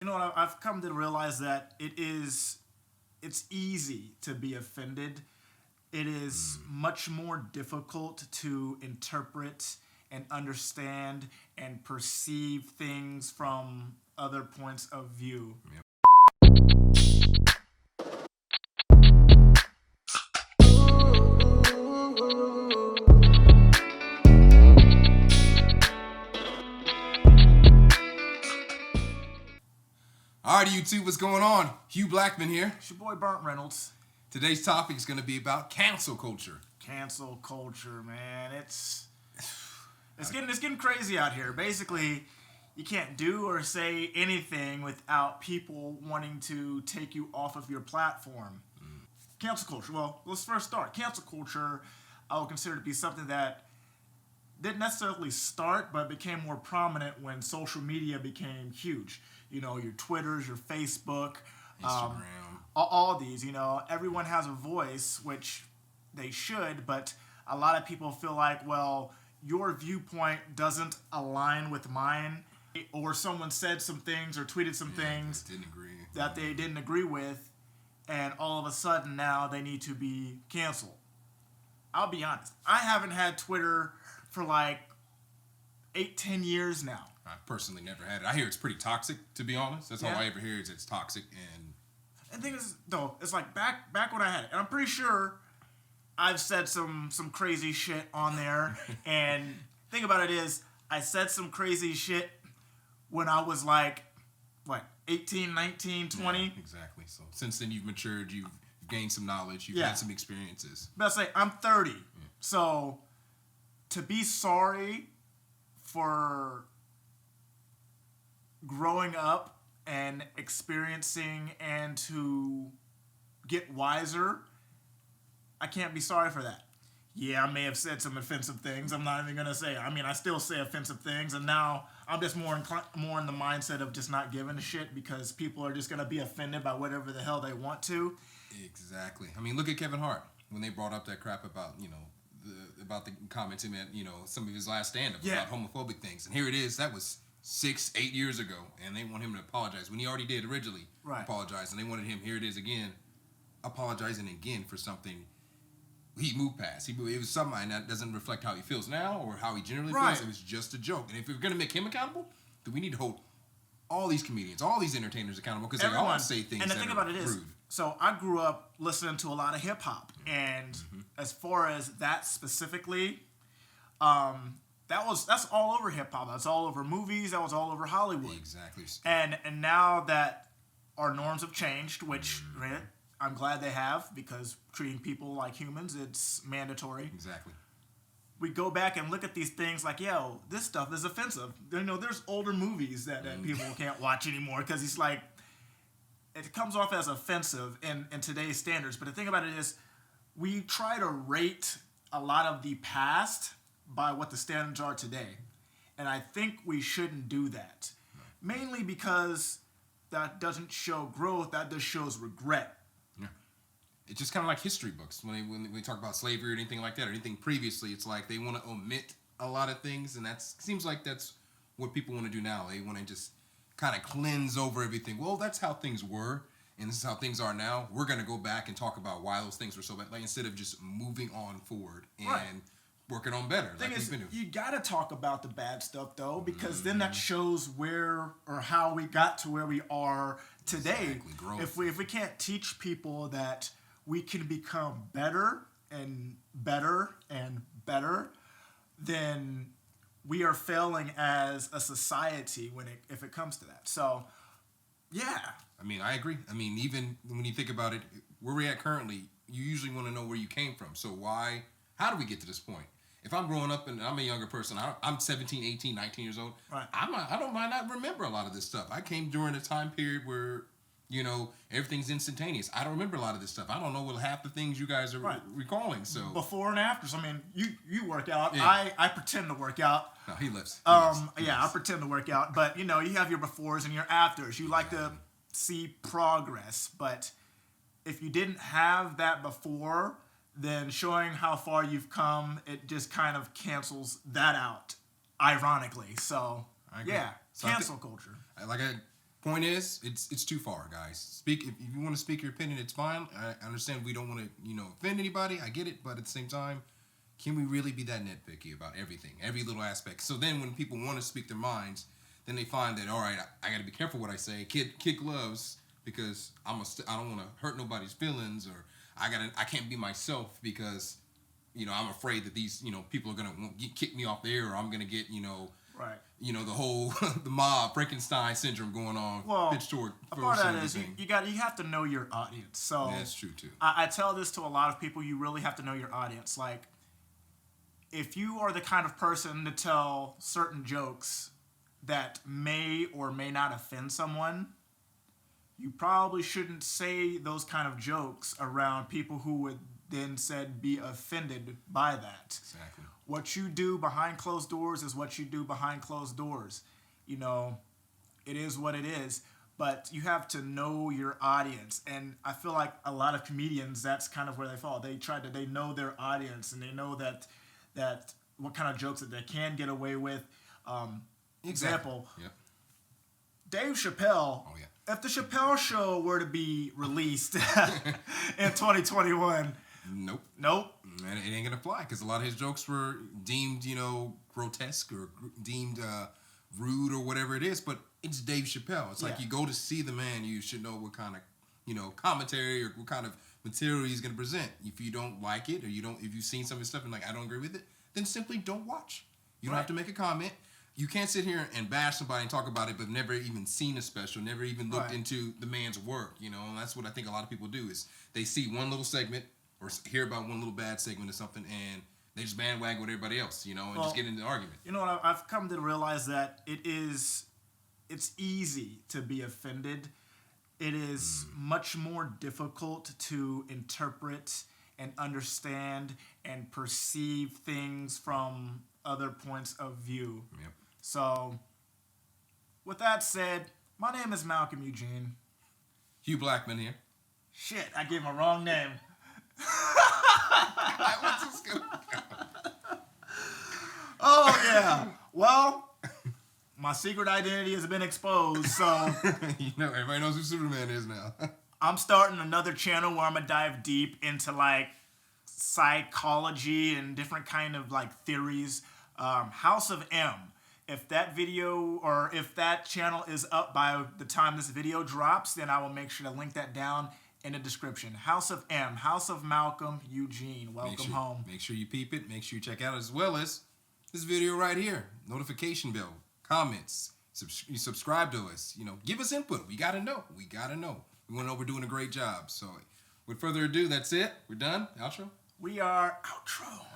You know what? I've come to realize that it's easy to be offended. It is much more difficult to interpret and understand and perceive things from other points of view. Yep. Alright, YouTube, what's going on? Hugh Blackman here. It's your boy Burnt Reynolds. Today's topic is going to be about cancel culture. Cancel culture, man. It's getting crazy out here. Basically, you can't do or say anything without people wanting to take you off of your platform. Cancel culture. Well, let's first start. Cancel culture, I would consider to be something that didn't necessarily start, but became more prominent when social media became huge. You know, your Twitters, your Facebook, Instagram. All these. You know, everyone has a voice, which they should, but a lot of people feel like, well, your viewpoint doesn't align with mine, or someone said some things or tweeted some things that they didn't agree with, and all of a sudden now they need to be canceled. I'll be honest. I haven't had Twitter for like 8-10 years now. I personally never had it. I hear it's pretty toxic, to be honest. That's all I ever hear is it's toxic. And the thing is, though, it's like back when I had it, and I'm pretty sure I've said some crazy shit on there. And thing about it is, I said some crazy shit when I was like, what, 18, 19, 20? Yeah, exactly. So since then you've matured, you've gained some knowledge, you've had some experiences. But I say I'm 30, so to be sorry for growing up and experiencing and to get wiser, I can't be sorry for that. Yeah, I may have said some offensive things. I'm not even gonna say. I mean, I still say offensive things, and now I'm just more in the mindset of just not giving a shit because people are just gonna be offended by whatever the hell they want to. Exactly. I mean, look at Kevin Hart when they brought up that crap about about the comments he made, some of his last stand-up about homophobic things, and here it is. That was 6-8 years ago, and they want him to apologize when he already did originally apologize, and they wanted him. Here it is again, apologizing again for something he moved past. It was something that doesn't reflect how he feels now or how he generally feels. It was just a joke. And if we're going to make him accountable, then we need to hold all these comedians, all these entertainers accountable because they all say things that are rude. And the thing about it is, so I grew up listening to a lot of hip hop, and as far as that specifically, that's all over hip hop. That's all over movies. That was all over Hollywood. Exactly. And now that our norms have changed, which I'm glad they have, because treating people like humans, it's mandatory. Exactly. We go back and look at these things like, yo, this stuff is offensive. There's older movies that people can't watch anymore because it's like, it comes off as offensive in today's standards. But the thing about it is, we try to rate a lot of the past by what the standards are today. And I think we shouldn't do that. Mainly because that doesn't show growth, that just shows regret. It's just kind of like history books. When we talk about slavery or anything like that, or anything previously, it's like they want to omit a lot of things, and that seems like that's what people want to do now. They want to just kind of cleanse over everything. Well, that's how things were, and this is how things are now. We're going to go back and talk about why those things were so bad, like, instead of just moving on forward and working on better. Thing is, you got to talk about the bad stuff, though, because then that shows where or how we got to where we are today. Exactly. Growth. If we can't teach people that we can become better and better and better, then we are failing as a society if it comes to that. So, yeah. I mean, I agree. I mean, even when you think about it, where we're at currently, you usually want to know where you came from. So how do we get to this point? If I'm growing up and I'm a younger person, I'm 17, 18, 19 years old, I don't might not remember a lot of this stuff. I came during a time period where everything's instantaneous. I don't remember a lot of this stuff. I don't know what half the things you guys are recalling. So before and afters. I mean, you work out. Yeah. I pretend to work out. No, he lifts. I pretend to work out. But you have your befores and your afters. You like to see progress. But if you didn't have that before, then showing how far you've come, it just kind of cancels that out. Ironically, so I agree. cancel culture. Point is, it's too far, guys. Speak if you want to speak your opinion, it's fine. I understand we don't want to, offend anybody. I get it, but at the same time, can we really be that nitpicky about everything, every little aspect? So then, when people want to speak their minds, then they find that all right, I got to be careful what I say. Kid gloves because I don't want to hurt nobody's feelings, or I can't be myself because I'm afraid that these people are gonna kick me off the air, or I'm gonna get right. The whole the mob Frankenstein syndrome going on. Well, pitch toward a part of that is you have to know your audience. So yeah, that's true too. I tell this to a lot of people. You really have to know your audience. Like, if you are the kind of person to tell certain jokes that may or may not offend someone, you probably shouldn't say those kind of jokes around people who would then said be offended by that. Exactly. What you do behind closed doors is what you do behind closed doors. It is what it is, but you have to know your audience. And I feel like a lot of comedians, that's kind of where they fall. They know their audience, and they know that what kind of jokes that they can get away with. Example, yep. Dave Chappelle. Oh, yeah. If the Chappelle Show were to be released in 2021, nope. Man, it ain't gonna fly because a lot of his jokes were deemed, grotesque or deemed rude or whatever it is. But it's Dave Chappelle. It's like you go to see the man, you should know what kind of, commentary or what kind of material he's gonna present. If you don't like it, or if you've seen some of his stuff and I don't agree with it, then simply don't watch. You don't have to make a comment. You can't sit here and bash somebody and talk about it, but never even seen a special, never even looked into the man's work. And that's what I think a lot of people do is they see one little segment or hear about one little bad segment or something, and they just bandwagon with everybody else, and just get into the argument. You know what? I've come to realize that it's easy to be offended. It is much more difficult to interpret and understand and perceive things from other points of view. Yep. So, with that said, my name is Malcolm Eugene. Hugh Blackman here. Shit, I gave my wrong name. Oh, yeah. Well, my secret identity has been exposed, so... everybody knows who Superman is now. I'm starting another channel where I'm going to dive deep into, psychology and different kind of, theories. House of M. If that video or if that channel is up by the time this video drops, then I will make sure to link that down in the description. House of M. House of Malcolm Eugene. Welcome home. Make sure you peep it. Make sure you check out as well as this video right here. Notification bell. Comments. You subscribe to us. Give us input. We got to know. We want to know we're doing a great job. So, with further ado, that's it. We're done. Outro. We are outro.